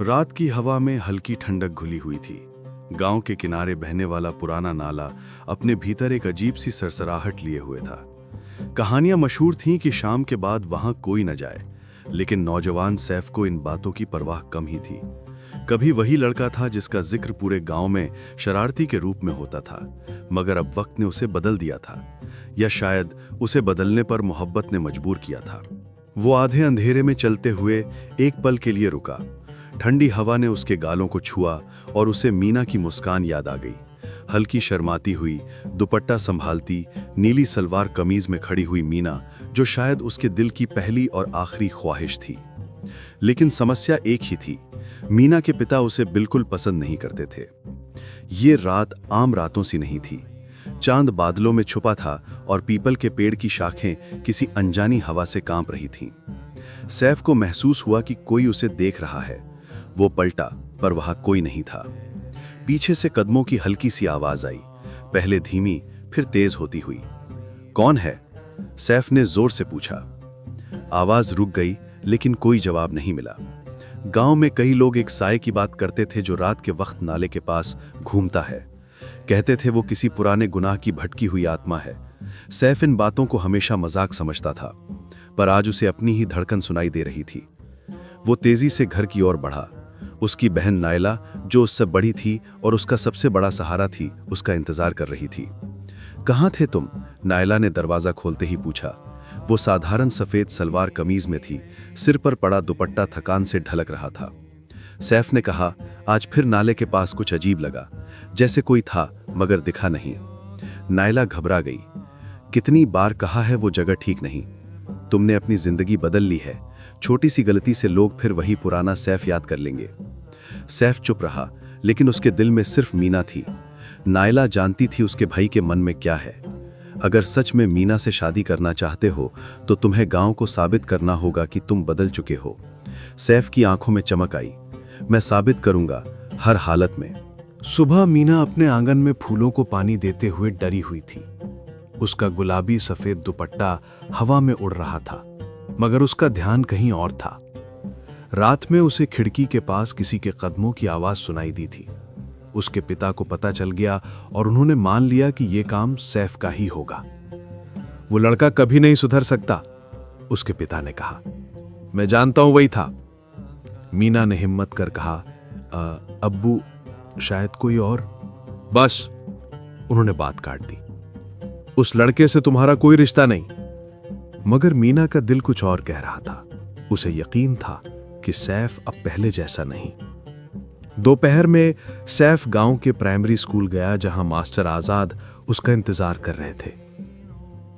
रात की हवा में हल्की ठंडक घुली हुई थी। गांव के किनारे बहने वाला पुराना नाला अपने भीतर एक अजीब सी सरसराहट लिए हुए था। कहानियां मशहूर थीं कि शाम के बाद वहां कोई न जाए, लेकिन नौजवान सैफ को इन बातों की परवाह कम ही थी। कभी वही लड़का था जिसका जिक्र पूरे गांव में शरारती के रूप में होता था, मगर अब वक्त ने उसे बदल दिया था, या शायद उसे बदलने पर मोहब्बत ने मजबूर किया था। वो आधे अंधेरे में चलते हुए एक पल के लिए रुका। ठंडी हवा ने उसके गालों को छुआ और उसे मीना की मुस्कान याद आ गई। हल्की शर्माती हुई, दुपट्टा संभालती, नीली सलवार कमीज में खड़ी हुई मीना, जो शायद उसके दिल की पहली और आखिरी ख्वाहिश थी। लेकिन समस्या एक ही थी, मीना के पिता उसे बिल्कुल पसंद नहीं करते थे। ये रात आम रातों सी नहीं थी। चांद बादलों में छुपा था और पीपल के पेड़ की शाखें किसी अनजानी हवा से कांप रही थीं। सैफ को महसूस हुआ कि कोई उसे देख रहा है। वो पलटा, पर वहां कोई नहीं था। पीछे से कदमों की हल्की सी आवाज आई, पहले धीमी, फिर तेज होती हुई। कौन है? सैफ ने जोर से पूछा। आवाज रुक गई, लेकिन कोई जवाब नहीं मिला। गांव में कई लोग एक साए की बात करते थे जो रात के वक्त नाले के पास घूमता है। कहते थे वो किसी पुराने गुनाह की भटकी हुई आत्मा है। सैफ इन बातों को हमेशा मजाक समझता था, पर आज उसे अपनी ही धड़कन सुनाई दे रही थी। वो तेजी से घर की ओर बढ़ा। उसकी बहन नायला, जो उससे बड़ी थी और उसका सबसे बड़ा सहारा थी, उसका इंतजार कर रही थी। कहाँ थे तुम? नायला ने दरवाजा खोलते ही पूछा। वो साधारण सफेद सलवार कमीज में थी, सिर पर पड़ा दुपट्टा थकान से ढलक रहा था। सैफ ने कहा, आज फिर नाले के पास कुछ अजीब लगा, जैसे कोई था मगर दिखा नहीं। नायला घबरा गई। कितनी बार कहा है वो जगह ठीक नहीं। तुमने अपनी जिंदगी बदल ली है। छोटी सी गलती से लोग फिर वही पुराना सैफ याद कर लेंगे। सैफ चुप रहा, लेकिन उसके दिल में सिर्फ मीना थी। नायला जानती थी उसके भाई के मन में क्या है। अगर सच में मीना से शादी करना चाहते हो तो तुम्हें गांव को साबित करना होगा कि तुम बदल चुके हो। सैफ की आंखों में चमक आई। मैं साबित करूंगा, हर हालत में। सुबह मीना अपने आंगन में फूलों को पानी देते हुए डरी हुई थी। उसका गुलाबी सफेद दुपट्टा हवा में उड़ रहा था, मगर उसका ध्यान कहीं और था। रात में उसे खिड़की के पास किसी के कदमों की आवाज सुनाई दी थी। उसके पिता को पता चल गया और उन्होंने मान लिया कि यह काम सैफ का ही होगा। वो लड़का कभी नहीं सुधर सकता, उसके पिता ने कहा। मैं जानता हूं वही था, मीना ने हिम्मत कर कहा। अब्बू, शायद कोई और। बस, उन्होंने बात काट दी। उस लड़के से तुम्हारा कोई रिश्ता नहीं। मगर मीना का दिल कुछ और कह रहा था। उसे यकीन था कि सैफ अब पहले जैसा नहीं। दोपहर में सैफ गांव के प्राइमरी स्कूल गया, जहां मास्टर आजाद उसका इंतजार कर रहे थे।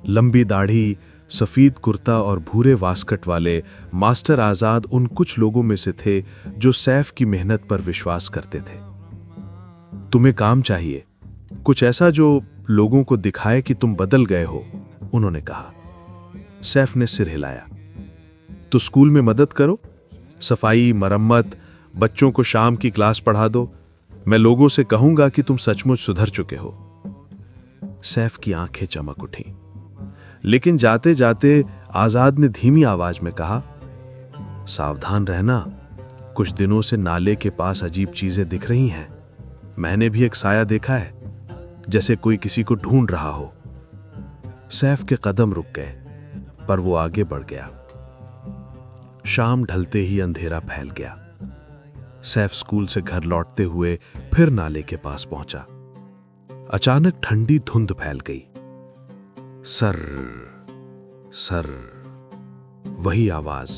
लंबी दाढ़ी, सफेद कुर्ता और भूरे वास्कट वाले मास्टर आजाद उन कुछ लोगों में से थे जो सैफ की मेहनत पर विश्वास करते थे। तुम्हें काम चाहिए, कुछ ऐसा जो लोगों को दिखाए कि तुम बदल गए हो, उन्होंने कहा। सैफ ने सिर हिलाया। तो स्कूल में मदद करो, सफाई, मरम्मत, बच्चों को शाम की क्लास पढ़ा दो। मैं लोगों से कहूंगा कि तुम सचमुच सुधर चुके हो। सैफ की आंखें चमक उठी, लेकिन जाते जाते आजाद ने धीमी आवाज में कहा, सावधान रहना, कुछ दिनों से नाले के पास अजीब चीजें दिख रही हैं। मैंने भी एक साया देखा है, जैसे कोई किसी को ढूंढ रहा हो। सैफ के कदम रुक गए, पर वो आगे बढ़ गया। शाम ढलते ही अंधेरा फैल गया। सैफ स्कूल से घर लौटते हुए फिर नाले के पास पहुंचा। अचानक ठंडी धुंध फैल गई। सर सर, वही आवाज।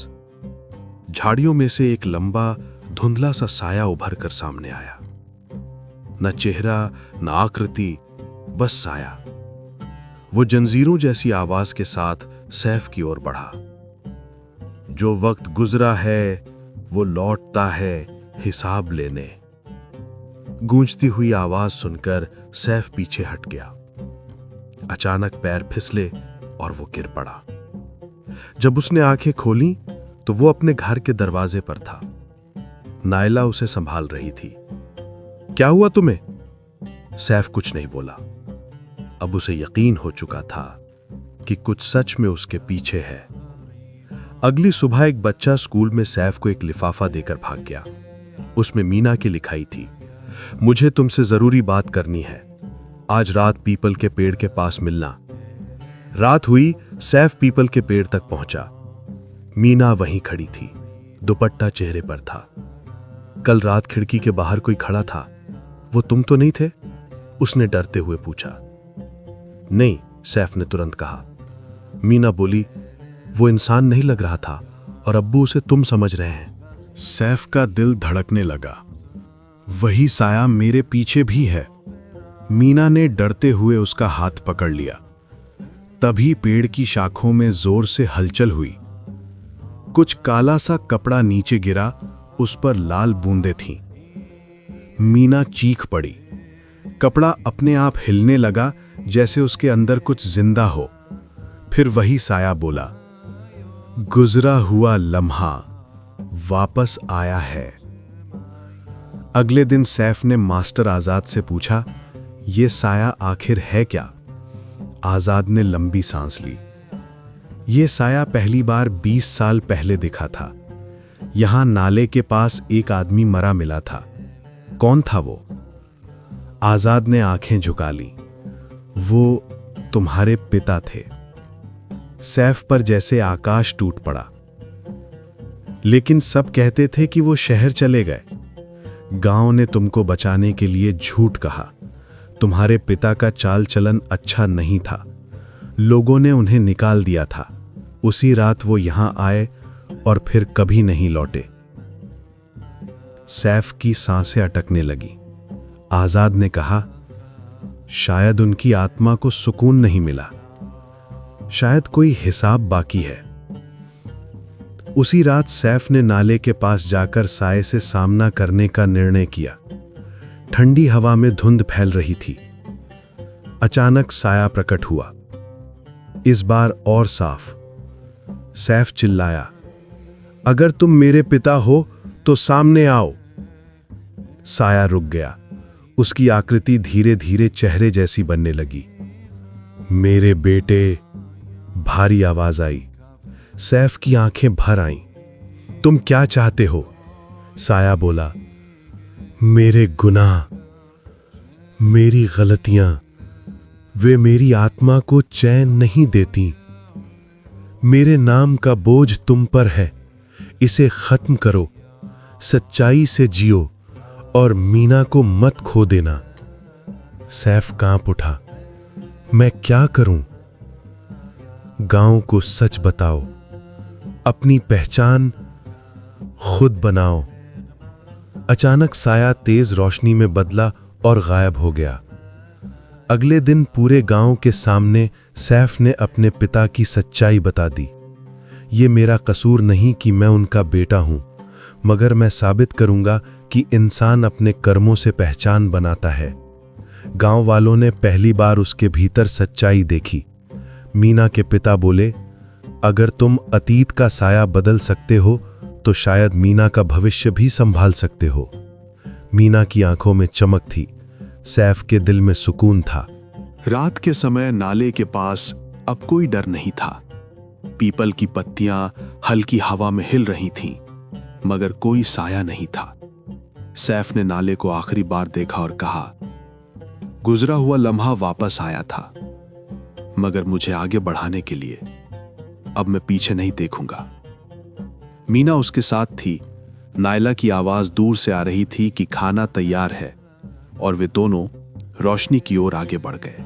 झाड़ियों में से एक लंबा धुंधला सा साया उभर कर सामने आया। न चेहरा, न आकृति, बस साया। वो जंजीरों जैसी आवाज के साथ सैफ की ओर बढ़ा। जो वक्त गुजरा है वो लौटता है हिसाब लेने। गूंजती हुई आवाज सुनकर सैफ पीछे हट गया। अचानक पैर फिसले और वो गिर पड़ा। जब उसने आंखें खोली तो वो अपने घर के दरवाजे पर था। नायला उसे संभाल रही थी। क्या हुआ तुम्हें? सैफ कुछ नहीं बोला। अब उसे यकीन हो चुका था कि कुछ सच में उसके पीछे है। अगली सुबह एक बच्चा स्कूल में सैफ को एक लिफाफा देकर भाग गया। उसमें मीना की लिखाई थी, मुझे तुमसे जरूरी बात करनी है। आज रात पीपल के पेड़ के पास मिलना। रात हुई, सैफ पीपल के पेड़ तक पहुंचा। मीना वहीं खड़ी थी, दुपट्टा चेहरे पर था। कल रात खिड़की के बाहर कोई खड़ा था, वो तुम तो नहीं थे? उसने डरते हुए पूछा। नहीं, सैफ ने तुरंत कहा। मीना बोली, वो इंसान नहीं लग रहा था और अब्बू उसे तुम समझ रहे हैं। सैफ का दिल धड़कने लगा। वही साया मेरे पीछे भी है। मीना ने डरते हुए उसका हाथ पकड़ लिया। तभी पेड़ की शाखों में जोर से हलचल हुई। कुछ काला सा कपड़ा नीचे गिरा, उस पर लाल बूंदें थीं। मीना चीख पड़ी। कपड़ा अपने आप हिलने लगा, जैसे उसके अंदर कुछ जिंदा हो। फिर वही साया बोला, गुजरा हुआ लम्हा वापस आया है। अगले दिन सैफ ने मास्टर आजाद से पूछा, ये साया आखिर है क्या? आजाद ने लंबी सांस ली। ये साया पहली बार 20 साल पहले दिखा था। यहां नाले के पास एक आदमी मरा मिला था। कौन था वो? आजाद ने आंखें झुका ली। वो तुम्हारे पिता थे। सैफ पर जैसे आकाश टूट पड़ा। लेकिन सब कहते थे कि वो शहर चले गए। गांव ने तुमको बचाने के लिए झूठ कहा। तुम्हारे पिता का चाल चलन अच्छा नहीं था। लोगों ने उन्हें निकाल दिया था। उसी रात वो यहां आए और फिर कभी नहीं लौटे। सैफ की सांसें अटकने लगी। आजाद ने कहा, शायद उनकी आत्मा को सुकून नहीं मिला। शायद कोई हिसाब बाकी है। उसी रात सैफ ने नाले के पास जाकर साये से सामना करने का निर्णय किया। ठंडी हवा में धुंध फैल रही थी। अचानक साया प्रकट हुआ, इस बार और साफ। सैफ चिल्लाया, अगर तुम मेरे पिता हो तो सामने आओ। साया रुक गया। उसकी आकृति धीरे धीरे चेहरे जैसी बनने लगी। मेरे बेटे, भारी आवाज आई। सैफ की आंखें भर आईं। तुम क्या चाहते हो? साया बोला, मेरे गुनाह, मेरी गलतियां, वे मेरी आत्मा को चैन नहीं देती। मेरे नाम का बोझ तुम पर है, इसे खत्म करो। सच्चाई से जियो और मीना को मत खो देना। सैफ कांप उठा। मैं क्या करूं? गांव को सच बताओ, अपनी पहचान खुद बनाओ। अचानक साया तेज रोशनी में बदला और गायब हो गया। अगले दिन पूरे गांव के सामने सैफ ने अपने पिता की सच्चाई बता दी। ये मेरा कसूर नहीं कि मैं उनका बेटा हूं, मगर मैं साबित करूंगा कि इंसान अपने कर्मों से पहचान बनाता है। गांव वालों ने पहली बार उसके भीतर सच्चाई देखी। मीना के पिता बोले, अगर तुम अतीत का साया बदल सकते हो तो शायद मीना का भविष्य भी संभाल सकते हो। मीना की आंखों में चमक थी। सैफ के दिल में सुकून था। रात के समय नाले के पास अब कोई डर नहीं था। पीपल की पत्तियां हल्की हवा में हिल रही थीं, मगर कोई साया नहीं था। सैफ ने नाले को आखिरी बार देखा और कहा, गुजरा हुआ लम्हा वापस आया था, मगर मुझे आगे बढ़ाने के लिए। अब मैं पीछे नहीं देखूंगा। मीना उसके साथ थी। नायला की आवाज दूर से आ रही थी कि खाना तैयार है, और वे दोनों रोशनी की ओर आगे बढ़ गए।